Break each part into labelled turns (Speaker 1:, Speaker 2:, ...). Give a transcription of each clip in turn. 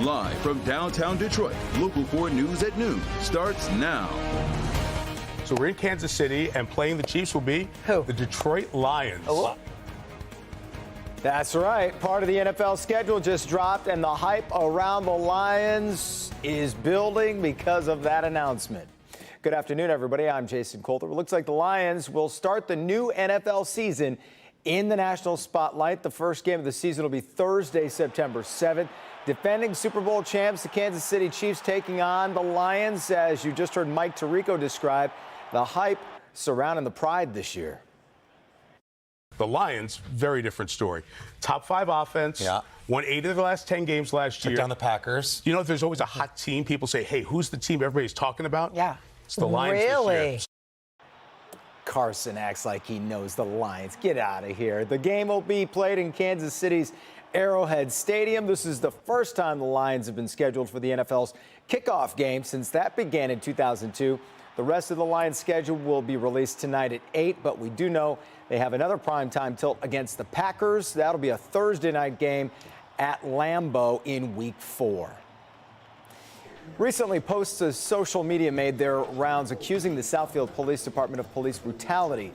Speaker 1: Live from downtown Detroit, Local 4 News at noon starts now.
Speaker 2: So we're in Kansas City, and playing the Chiefs will be the Detroit Lions.
Speaker 3: Oh. That's right. Part of the NFL schedule just dropped, and the hype around the Lions is building because of that announcement. Good afternoon, everybody. I'm Jason Coulter. It looks like the Lions will start the new NFL season in the national spotlight. The first game of the season will be Thursday, September 7th. Defending Super Bowl champs, the Kansas City Chiefs, taking on the Lions. As you just heard Mike Tirico describe, the hype surrounding the Pride this year.
Speaker 2: The Lions, very different story. Top 5 offense.
Speaker 4: Yeah.
Speaker 2: Won 8 of the last 10 games last year.
Speaker 4: Took down the Packers.
Speaker 2: You know, there's always a hot team. People say, hey, who's the team everybody's talking about?
Speaker 4: Yeah.
Speaker 2: It's the Lions this year.
Speaker 3: Carson acts like he knows the Lions. Get out of here. The game will be played in Kansas City's Arrowhead Stadium. This is the first time the Lions have been scheduled for the NFL's kickoff game since that began in 2002. The rest of the Lions schedule will be released tonight at 8, but we do know they have another primetime tilt against the Packers. That'll be a Thursday night game at Lambeau in Week 4. Recently, posts of social media made their rounds accusing the Southfield Police Department of police brutality.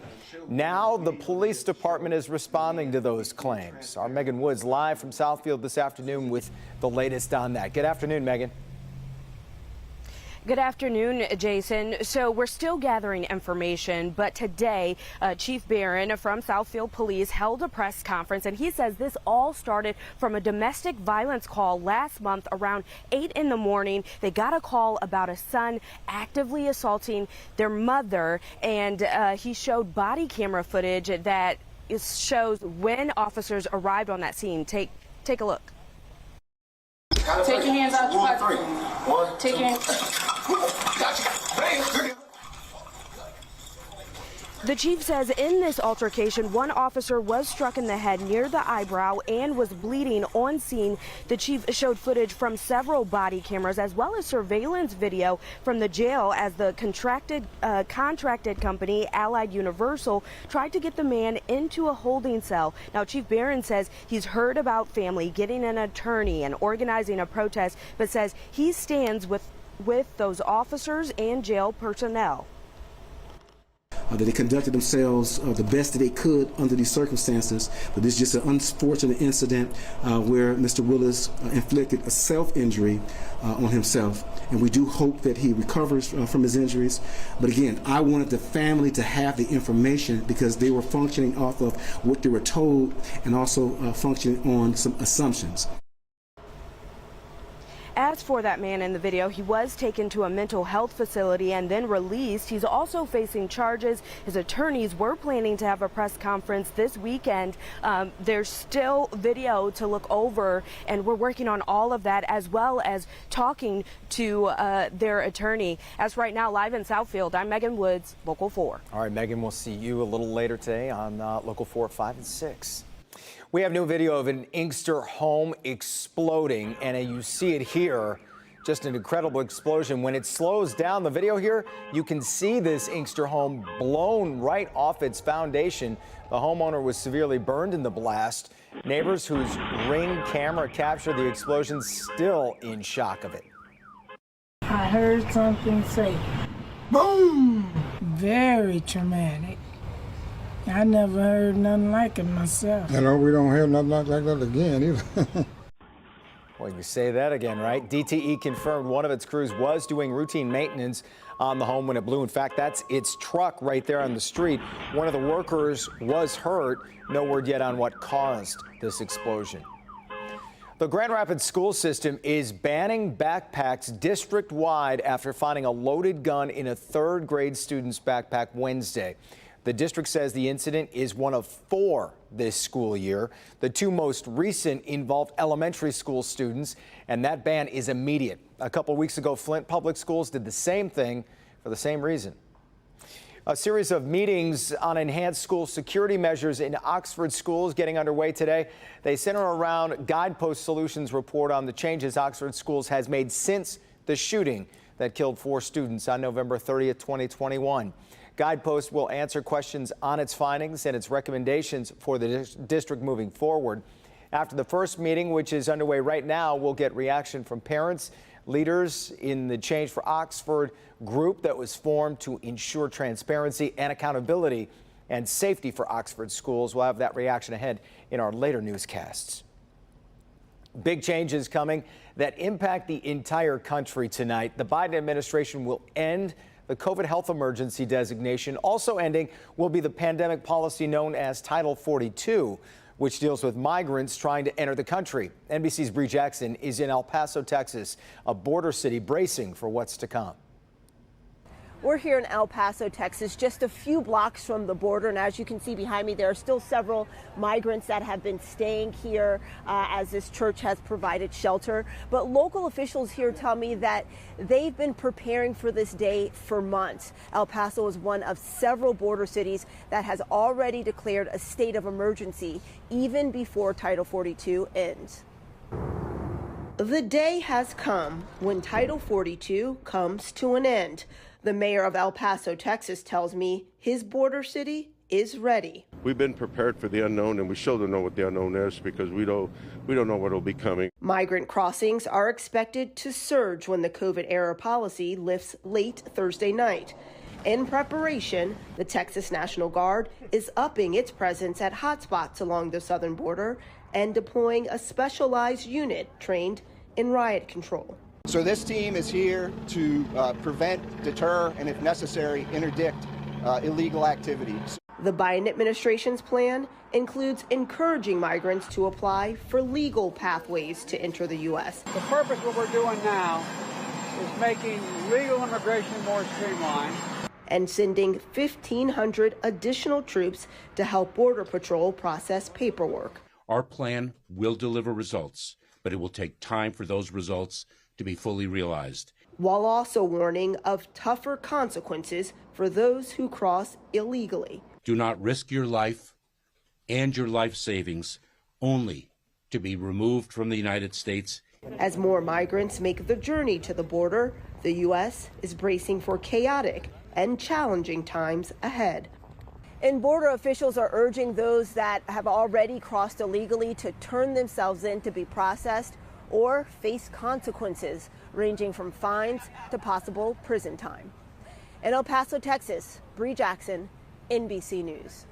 Speaker 3: Now the police department is responding to those claims. Our Megan Woods live from Southfield this afternoon with the latest on that. Good afternoon, Megan.
Speaker 5: Good afternoon, Jason. So we're still gathering information, but today Chief Barron from Southfield Police held a press conference, and he says this all started from a domestic violence call last month around 8 in the morning. They got a call about a son actively assaulting their mother, and he showed body camera footage that shows when officers arrived on that scene. Take a look.
Speaker 6: Take your hands out your pocket. Take your hands.
Speaker 5: The chief says in this altercation, one officer was struck in the head near the eyebrow and was bleeding on scene. The chief showed footage from several body cameras as well as surveillance video from the jail as the contracted company, Allied Universal, tried to get the man into a holding cell. Now, Chief Barron says he's heard about family getting an attorney and organizing a protest, but says he stands with those officers and jail personnel.
Speaker 7: That they conducted themselves the best that they could under these circumstances. But this is just an unfortunate incident where Mr. Willis inflicted a self-injury on himself. And we do hope that he recovers from his injuries. But again, I wanted the family to have the information because they were functioning off of what they were told and also functioning on some assumptions.
Speaker 5: As for that man in the video, he was taken to a mental health facility and then released. He's also facing charges. His attorneys were planning to have a press conference this weekend. There's still video to look over, and we're working on all of that as well as talking to their attorney. As right now, live in Southfield, I'm Megan Woods, Local 4.
Speaker 3: All right, Megan, we'll see you a little later today on Local 4, 5, and 6. We have new video of an Inkster home exploding, and you see it here. Just an incredible explosion. When it slows down, the video here, you can see this Inkster home blown right off its foundation. The homeowner was severely burned in the blast. Neighbors whose Ring camera captured the explosion still in shock of it.
Speaker 6: I heard something say, boom! Very traumatic. I never heard nothing like it myself.
Speaker 8: You know, we don't hear nothing like that again either.
Speaker 3: Well, you say that again, right? DTE confirmed one of its crews was doing routine maintenance on the home when it blew. In fact, that's its truck right there on the street. One of the workers was hurt. No word yet on what caused this explosion. The Grand Rapids school system is banning backpacks district-wide after finding a loaded gun in a third-grade student's backpack Wednesday. The district says the incident is one of 4 this school year. The 2 most recent involved elementary school students, and that ban is immediate. A couple weeks ago, Flint Public Schools did the same thing for the same reason. A series of meetings on enhanced school security measures in Oxford schools getting underway today. They center around Guidepost Solutions report on the changes Oxford schools has made since the shooting that killed 4 students on November 30th, 2021. Guidepost will answer questions on its findings and its recommendations for the district moving forward. After the first meeting, which is underway right now, we'll get reaction from parents, leaders in the Change for Oxford group that was formed to ensure transparency and accountability and safety for Oxford schools. We'll have that reaction ahead in our later newscasts. Big changes coming that impact the entire country tonight. The Biden administration will end the COVID health emergency designation. Also ending will be the pandemic policy known as Title 42, which deals with migrants trying to enter the country. NBC's Bree Jackson is in El Paso, Texas, a border city bracing for what's to come.
Speaker 4: We're here in El Paso, Texas, just a few blocks from the border. And as you can see behind me, there are still several migrants that have been staying here as this church has provided shelter. But local officials here tell me that they've been preparing for this day for months. El Paso is one of several border cities that has already declared a state of emergency even before Title 42 ends. The day has come when Title 42 comes to an end. The mayor of El Paso, Texas, tells me his border city is ready.
Speaker 9: We've been prepared for the unknown, and we still don't know what the unknown is because we don't know what will be coming.
Speaker 4: Migrant crossings are expected to surge when the COVID-era policy lifts late Thursday night. In preparation, the Texas National Guard is upping its presence at hotspots along the southern border and deploying a specialized unit trained in riot control.
Speaker 10: So this team is here to prevent, deter, and if necessary, interdict illegal activities.
Speaker 4: The Biden administration's plan includes encouraging migrants to apply for legal pathways to enter the U.S.
Speaker 11: The purpose of what we're doing now is making legal immigration more streamlined.
Speaker 4: And sending 1,500 additional troops to help Border Patrol process paperwork.
Speaker 12: Our plan will deliver results, but it will take time for those results to be fully realized.
Speaker 4: While also warning of tougher consequences for those who cross illegally.
Speaker 12: Do not risk your life and your life savings only to be removed from the United States.
Speaker 4: As more migrants make the journey to the border, the U.S. is bracing for chaotic and challenging times ahead. And border officials are urging those that have already crossed illegally to turn themselves in to be processed or face consequences ranging from fines to possible prison time. In El Paso, Texas, Bree Jackson, NBC News.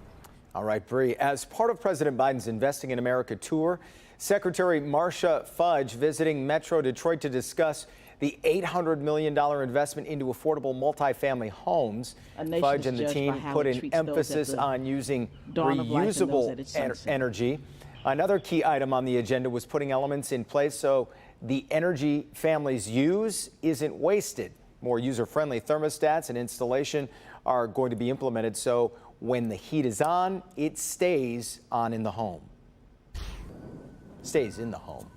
Speaker 3: All right, Bree. As part of President Biden's Investing in America tour, Secretary Marcia Fudge visiting Metro Detroit to discuss the $800 million investment into affordable multifamily homes. Fudge and the team put an emphasis on using reusable energy. Another key item on the agenda was putting elements in place so the energy families use isn't wasted. More user-friendly thermostats and installation are going to be implemented so when the heat is on, it stays on in the home. Stays in the home.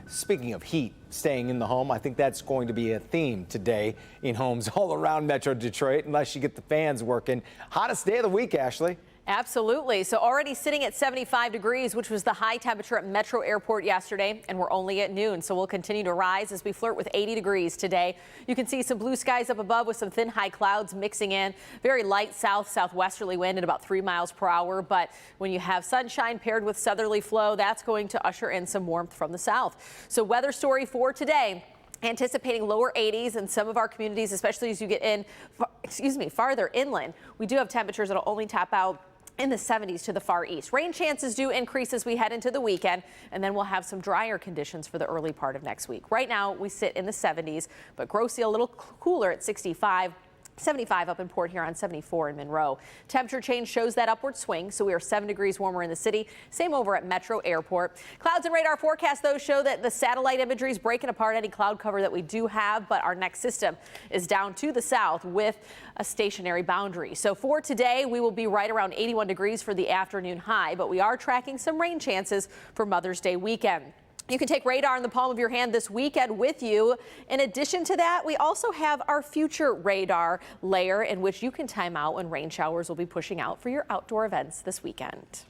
Speaker 3: Speaking of heat staying in the home, I think that's going to be a theme today in homes all around Metro Detroit, unless you get the fans working. Hottest day of the week, Ashley.
Speaker 13: Absolutely. So already sitting at 75 degrees, which was the high temperature at Metro Airport yesterday, and we're only at noon. So we'll continue to rise as we flirt with 80 degrees today. You can see some blue skies up above with some thin high clouds mixing in. Very light southwesterly wind at about 3 miles per hour. But when you have sunshine paired with southerly flow, that's going to usher in some warmth from the south. So weather story for today. Anticipating lower 80s in some of our communities, especially as you get in, farther inland. We do have temperatures that'll only top out in the 70s to the far east. Rain chances do increase as we head into the weekend, and then we'll have some drier conditions for the early part of next week. Right now, we sit in the 70s, but Grosse a little cooler at 65. 75 up in Port Huron, 74 in Monroe. Temperature change shows that upward swing, so we are 7 degrees warmer in the city. Same over at Metro Airport. Clouds and radar forecasts, though, show that the satellite imagery is breaking apart any cloud cover that we do have, but our next system is down to the south with a stationary boundary. So for today, we will be right around 81 degrees for the afternoon high, but we are tracking some rain chances for Mother's Day weekend. You can take radar in the palm of your hand this weekend with you. In addition to that, we also have our future radar layer in which you can time out when rain showers will be pushing out for your outdoor events this weekend.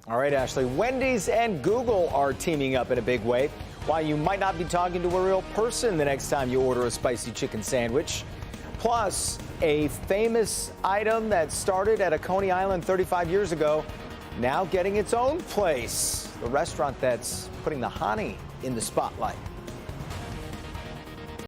Speaker 3: All right, Ashley. Wendy's and Google are teaming up in a big way. Why you might not be talking to a real person the next time you order a spicy chicken sandwich. Plus, a famous item that started at a Coney Island 35 years ago now getting its own place. The restaurant that's putting the honey in the spotlight.